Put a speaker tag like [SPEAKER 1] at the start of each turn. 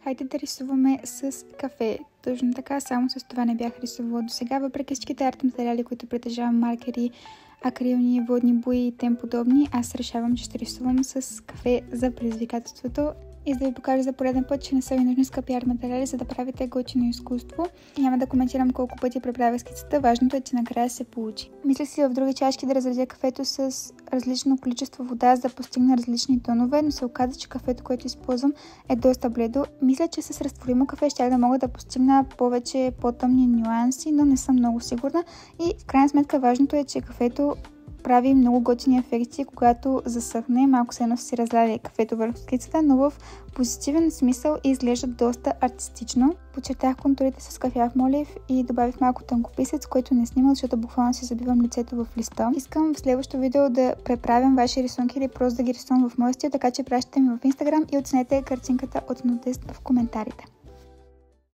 [SPEAKER 1] Хайде да рисуваме с кафе. Точно така, само с това не бях рисувала до сега, въпреки всичките арт материали, които притежавам, маркери, акрилни, водни бои и тем подобни, аз решавам, че ще рисувам с кафе за предизвикателството. И за да ви покажа за пореден път, че не са ви нужни скъпи арт материали, за да правите готино изкуство. Няма да коментирам колко пъти преправя скицата, важното е, че накрая се получи. Мисля си в други чашки да разредя кафето с различно количество вода, за да постигна различни тонове, но се оказа, че кафето, което използвам, е доста бледо. Мисля, че с разтворимо кафе щях да мога да постигна повече по-тъмни нюанси, но не съм много сигурна. И в крайна сметка важното е, че кафето прави много готини ефекти, когато засъхне. Малко се едно си разляде кафето върху скицата, но в позитивен смисъл изглежда доста артистично. Подчертах контурите с кафяв молив и добавих малко тънкописец, който не снимам, защото буквално си забивам лицето в листа. Искам в следващото видео да преправям ваши рисунки или просто да ги рисувам в моя стил, така че пращате ми в Instagram и оценете картинката от Нудест в коментарите.